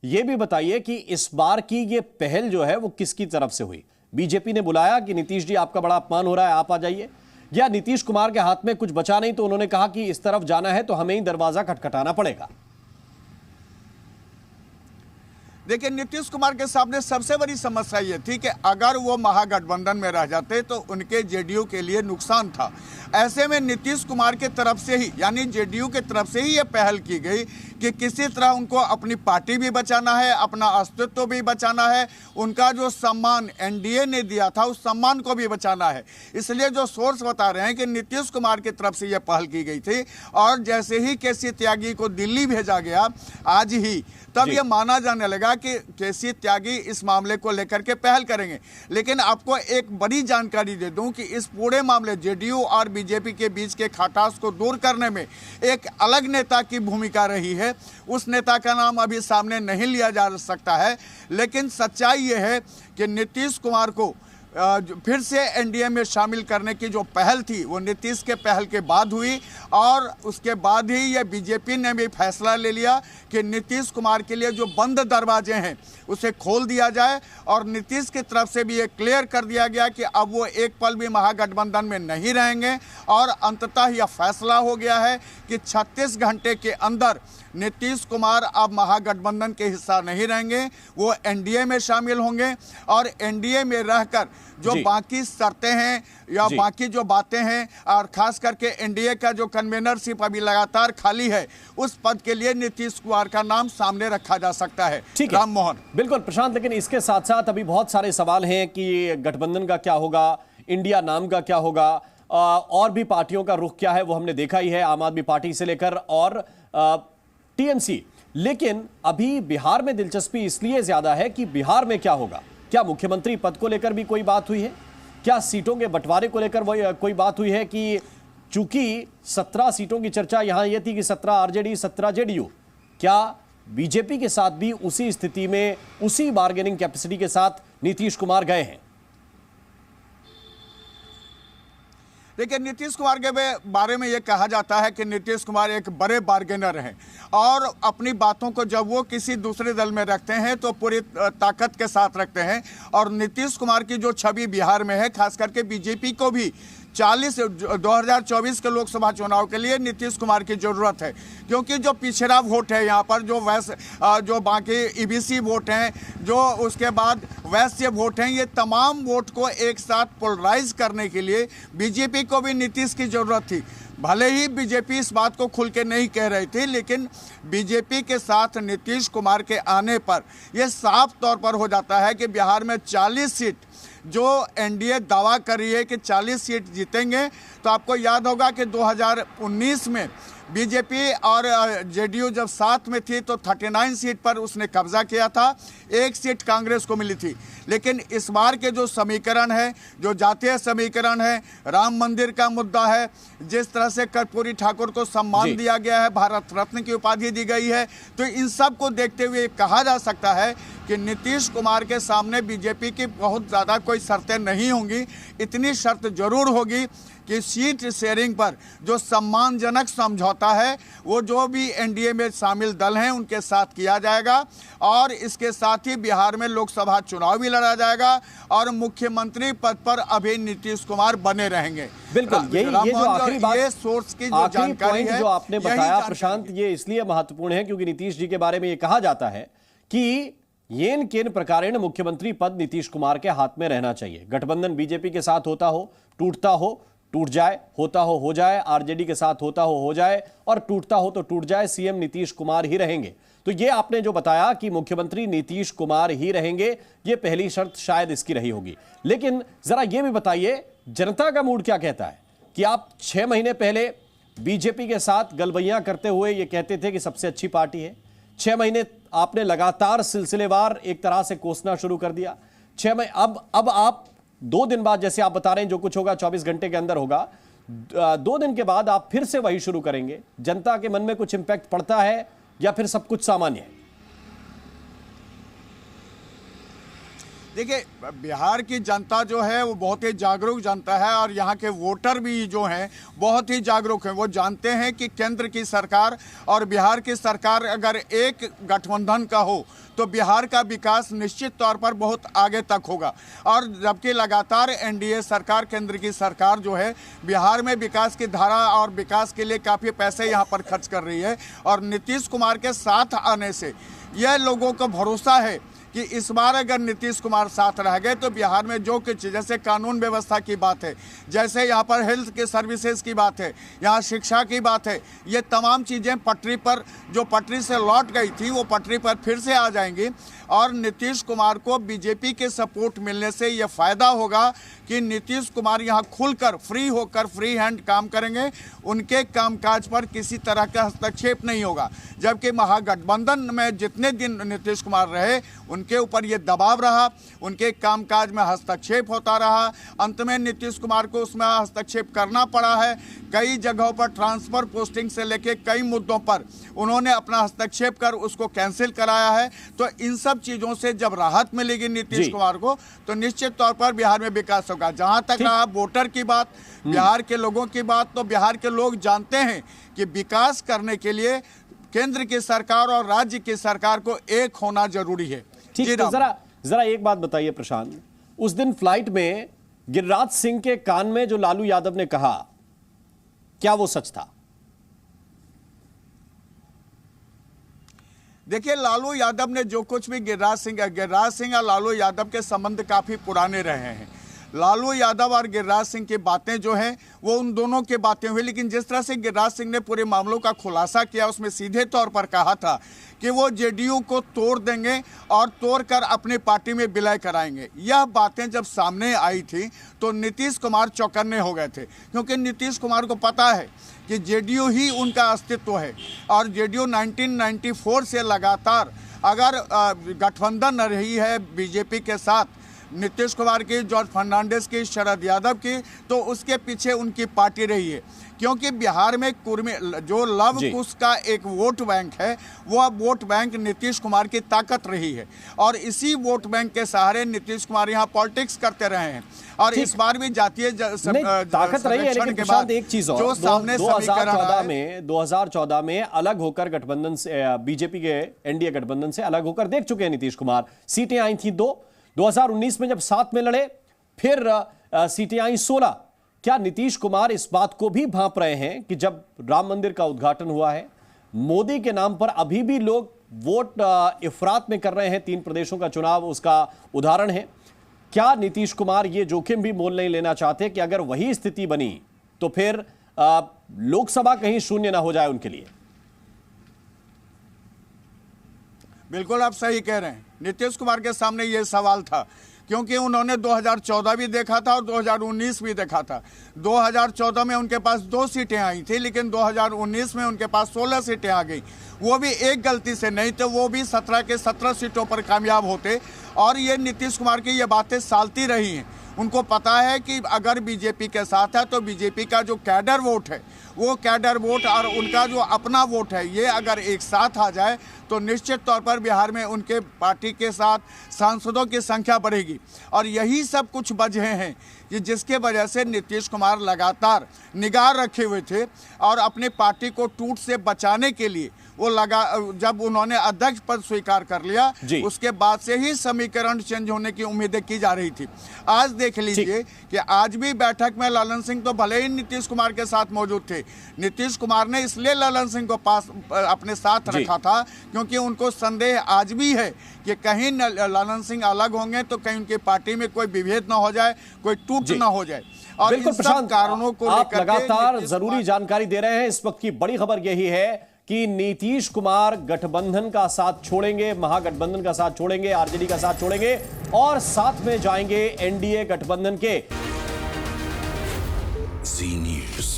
ये भी बताइए कि इस बार की ये पहल जो है वो किसकी तरफ से हुई? बीजेपी ने बुलाया कि नीतीश जी आपका बड़ा अपमान हो रहा है, आप आ जाइए, या नीतीश कुमार के हाथ में कुछ बचा नहीं तो उन्होंने कहा कि इस तरफ जाना है तो हमें ही दरवाजा खटखटाना पड़ेगा? देखिए, नीतीश कुमार के सामने सबसे बड़ी समस्या ये थी कि अगर वो महागठबंधन में रह जाते तो उनके जेडीयू के लिए नुकसान था। ऐसे में नीतीश कुमार के तरफ से ही, यानी जेडीयू के तरफ से ही ये पहल की गई कि किसी तरह उनको अपनी पार्टी भी बचाना है, अपना अस्तित्व भी बचाना है, उनका जो सम्मान एनडीए ने दिया था उस सम्मान को भी बचाना है। इसलिए जो सोर्स बता रहे हैं कि नीतीश कुमार की तरफ से ये पहल की गई थी, और जैसे ही केसी त्यागी को दिल्ली भेजा गया आज ही, तब ये माना जाने लगा कि केसी त्यागी इस मामले को लेकर के पहल करेंगे। लेकिन आपको एक बड़ी जानकारी दे दूं कि इस पूरे मामले जेडीयू और बीजेपी के बीच के खटास को दूर करने में एक अलग नेता की भूमिका रही है। उस नेता का नाम अभी सामने नहीं लिया जा सकता है, लेकिन सच्चाई ये है कि नीतीश कुमार को फिर से एनडीए में शामिल करने की जो पहल थी वो नीतीश के पहल के बाद हुई, और उसके बाद ही ये बीजेपी ने भी फैसला ले लिया कि नीतीश कुमार के लिए जो बंद दरवाजे हैं उसे खोल दिया जाए, और नीतीश की तरफ से भी ये क्लियर कर दिया गया कि अब वो एक पल भी महागठबंधन में नहीं रहेंगे। और अंततः यह फैसला हो गया है कि 36 घंटे के अंदर नीतीश कुमार अब महागठबंधन के हिस्सा नहीं रहेंगे, वो एनडीए में शामिल होंगे, और एनडीए में रहकर जो बाकी शर्तें हैं या बाकी जो बातें हैं, और खास करके एनडीए का जो कन्वेनरशिप अभी लगातार खाली है, उस पद के लिए नीतीश कुमार का नाम सामने रखा जा सकता है। राम मोहन। बिल्कुल प्रशांत, लेकिन इसके साथ साथ अभी बहुत सारे सवाल हैं कि गठबंधन का क्या होगा, इंडिया नाम का क्या होगा, और भी पार्टियों का रुख क्या है वो हमने देखा ही है, आम आदमी पार्टी से लेकर और टीएमसी। लेकिन अभी बिहार में दिलचस्पी इसलिए ज्यादा है कि बिहार में क्या होगा। क्या मुख्यमंत्री पद को लेकर भी कोई बात हुई है? क्या सीटों के बंटवारे को लेकर कोई बात हुई है? कि चूंकि 17 सीटों की चर्चा यहां यह थी कि 17 आरजेडी 17 जेडीयू, क्या बीजेपी के साथ भी उसी स्थिति में, उसी बार्गेनिंग कैपेसिटी के साथ नीतीश कुमार गए हैं? देखिए, नीतीश कुमार के बारे में ये कहा जाता है कि नीतीश कुमार एक बड़े बार्गेनर हैं, और अपनी बातों को जब वो किसी दूसरे दल में रखते हैं तो पूरी ताकत के साथ रखते हैं। और नीतीश कुमार की जो छवि बिहार में है, खास करके बीजेपी को भी 2024 के लोकसभा चुनाव के लिए नीतीश कुमार की ज़रूरत है, क्योंकि जो पिछड़ा वोट है यहाँ पर, जो बाकी ईबीसी वोट हैं, जो उसके बाद वैश्य वोट हैं, ये तमाम वोट को एक साथ पोलराइज करने के लिए बीजेपी को भी नीतीश की ज़रूरत थी। भले ही बीजेपी इस बात को खुल के नहीं कह रही थी, लेकिन बीजेपी के साथ नीतीश कुमार के आने पर यह साफ तौर पर हो जाता है कि बिहार में 40 सीट जो एनडीए दावा कर रही है कि 40 सीट जीतेंगे। तो आपको याद होगा कि 2019 में बीजेपी और जेडीयू जब साथ में थी तो 39 सीट पर उसने कब्जा किया था, 1 सीट कांग्रेस को मिली थी। लेकिन इस बार के जो समीकरण है, जो जातीय समीकरण है, राम मंदिर का मुद्दा है, जिस तरह से कर्पूरी ठाकुर को सम्मान दिया गया है, भारत रत्न की उपाधि दी गई है, तो इन सब को देखते हुए कहा जा सकता है कि नीतीश कुमार के सामने बीजेपी की बहुत ज़्यादा कोई शर्तें नहीं होंगी। इतनी शर्त जरूर होगी कि सीट शेयरिंग पर जो सम्मानजनक समझौता है वो जो भी एनडीए में शामिल दल हैं उनके साथ किया जाएगा, और इसके साथ ही बिहार में लोकसभा चुनाव भी लड़ा जाएगा, और मुख्यमंत्री पद पर अभी नीतीश कुमार बने रहेंगे। बिल्कुल, ये जो आखिरी बात, ये सोर्स की जो जानकारी है जो आपने बताया प्रशांत, ये इसलिए महत्वपूर्ण है क्योंकि नीतीश जी के बारे में ये कहा जाता है कि येन केन प्रकारेण मुख्यमंत्री पद नीतीश कुमार के हाथ में रहना चाहिए। गठबंधन बीजेपी के साथ होता हो, टूटता हो, टूट जाए, होता हो जाए, आरजेडी के साथ होता हो जाए, और टूटता हो तो टूट जाए, सीएम नीतीश कुमार ही रहेंगे। तो ये आपने जो बताया कि मुख्यमंत्री नीतीश कुमार ही रहेंगे, ये पहली शर्त शायद इसकी रही होगी। लेकिन जरा ये भी बताइए, जनता का मूड क्या कहता है? कि आप 6 महीने पहले बीजेपी के साथ गलबैयां करते हुए ये कहते थे कि सबसे अच्छी पार्टी है, 6 महीने आपने लगातार सिलसिलेवार एक तरह से कोसना शुरू कर दिया। 6 महीने अब आप 2 दिन बाद, जैसे आप बता रहे हैं जो कुछ होगा 24 घंटे के अंदर होगा, 2 दिन के बाद आप फिर से वही शुरू करेंगे। जनता के मन में कुछ इंपैक्ट पड़ता है या फिर सब कुछ सामान्य है? देखिए, बिहार की जनता जो है वो बहुत ही जागरूक जनता है और यहाँ के वोटर भी जो हैं बहुत ही जागरूक हैं। वो जानते हैं कि केंद्र की सरकार और बिहार की सरकार अगर एक गठबंधन का हो तो बिहार का विकास निश्चित तौर पर बहुत आगे तक होगा। और जबकि लगातार एनडीए सरकार, केंद्र की सरकार जो है बिहार में विकास की धारा और विकास के लिए काफ़ी पैसे यहाँ पर खर्च कर रही है। और नीतीश कुमार के साथ आने से यह लोगों को भरोसा है कि इस बार अगर नीतीश कुमार साथ रह गए तो बिहार में जो कुछ, जैसे कानून व्यवस्था की बात है, जैसे यहाँ पर हेल्थ के सर्विसेज की बात है, यहाँ शिक्षा की बात है, ये तमाम चीज़ें पटरी पर, जो पटरी से लौट गई थी वो पटरी पर फिर से आ जाएंगी। और नीतीश कुमार को बीजेपी के सपोर्ट मिलने से ये फ़ायदा होगा कि नीतीश कुमार यहाँ खुलकर, फ्री होकर, फ्री हैंड काम करेंगे। उनके कामकाज पर किसी तरह का हस्तक्षेप नहीं होगा। जबकि महागठबंधन में जितने दिन नीतीश कुमार रहे उनके ऊपर ये दबाव रहा, उनके कामकाज में हस्तक्षेप होता रहा। अंत में नीतीश कुमार को उसमें हस्तक्षेप करना पड़ा है। कई जगहों पर ट्रांसफ़र पोस्टिंग से लेके कई मुद्दों पर उन्होंने अपना हस्तक्षेप कर उसको कैंसिल कराया है। तो इन सब चीज़ों से जब राहत मिलेगी नीतीश कुमार को तो निश्चित तौर पर बिहार में विकास होगा। जहां तक रहा वोटर की बात, बिहार के लोगों की बात, तो बिहार के लोग जानते हैं कि विकास करने के लिए केंद्र की सरकार और राज्य की सरकार को एक होना जरूरी है। ठीक, तो जरा एक बात बताइए प्रशांत, उस दिन फ्लाइट में गिरिराज सिंह के कान में जो लालू यादव ने कहा, क्या वो सच था? देखिए, लालू यादव ने जो कुछ भी गिरिराज सिंह और लालू यादव के संबंध काफ़ी पुराने रहे हैं। लालू यादव और गिरिराज सिंह की बातें जो हैं वो उन दोनों की बातें हुई, लेकिन जिस तरह से गिरिराज सिंह ने पूरे मामलों का खुलासा किया उसमें सीधे तौर पर कहा था कि वो जेडीयू को तोड़ देंगे और तोड़कर अपनी पार्टी में विलय कराएंगे। यह बातें जब सामने आई थी तो नीतीश कुमार चौकन्ने हो गए थे, क्योंकि नीतीश कुमार को पता है कि जेडीयू ही उनका अस्तित्व है। और जेडीयू 1994 से लगातार अगर गठबंधन रही है बीजेपी के साथ, नीतीश कुमार की, जॉर्ज फर्नांडिस की, शरद यादव की, तो उसके पीछे उनकी पार्टी रही है। क्योंकि बिहार में कुर्मी, जो लव कुश का एक वोट बैंक है, वह वोट बैंक नीतीश कुमार की ताकत रही है। और इसी वोट बैंक के सहारे नीतीश कुमार यहाँ पॉलिटिक्स करते रहे हैं। और इस बार भी जातीय ताकत रही है। लेकिन प्रशांत, एक चीज और, जो सामने 2014 में अलग होकर गठबंधन से, बीजेपी के एनडीए गठबंधन से अलग होकर देख चुके हैं नीतीश कुमार। सीटें आई थी 2, 2019 में जब साथ में लड़े, फिर सीटें आई 16। क्या नीतीश कुमार इस बात को भी भांप रहे हैं कि जब राम मंदिर का उद्घाटन हुआ है, मोदी के नाम पर अभी भी लोग वोट इफरात में कर रहे हैं? 3 प्रदेशों का चुनाव उसका उदाहरण है। क्या नीतीश कुमार ये जोखिम भी मोल नहीं लेना चाहते कि अगर वही स्थिति बनी तो फिर लोकसभा कहीं शून्य ना हो जाए उनके लिए? बिल्कुल आप सही कह रहे हैं। नीतीश कुमार के सामने ये सवाल था, क्योंकि उन्होंने 2014 भी देखा था और 2019 भी देखा था। 2014 में उनके पास 2 सीटें आई थी, लेकिन 2019 में उनके पास 16 सीटें आ गई। वो भी एक गलती से, नहीं तो वो भी 17 के 17 सीटों पर कामयाब होते। और ये नीतीश कुमार की ये बातें सालती रही हैं। उनको पता है कि अगर बीजेपी के साथ है तो बीजेपी का जो कैडर वोट है, वो कैडर वोट और उनका जो अपना वोट है, ये अगर एक साथ आ जाए तो निश्चित तौर पर बिहार में उनके पार्टी के साथ सांसदों की संख्या बढ़ेगी। और यही सब कुछ वजह हैं कि जिसके वजह से नीतीश कुमार लगातार निगाह रखे हुए थे और अपनी पार्टी को टूट से बचाने के लिए वो जब उन्होंने अध्यक्ष पद स्वीकार कर लिया, उसके बाद से ही समीकरण चेंज होने की उम्मीदें की जा रही थी। आज देख लीजिए कि आज भी बैठक में ललन सिंह तो भले ही नीतीश कुमार के साथ मौजूद थे, नीतीश कुमार ने इसलिए ललन सिंह को पास अपने साथ रखा था क्योंकि उनको संदेह आज भी है कि कहीं ललन सिंह अलग होंगे तो कहीं उनकी पार्टी में कोई विभेद ना हो जाए, कोई टूट ना हो जाए। और इन सब कारणों को आप लगातार जरूरी जानकारी दे रहे हैं। इस वक्त की बड़ी खबर यही है कि नीतीश कुमार गठबंधन का साथ छोड़ेंगे, महागठबंधन का साथ छोड़ेंगे, आरजेडी का साथ छोड़ेंगे और साथ में जाएंगे एनडीए गठबंधन के। जी न्यूज़।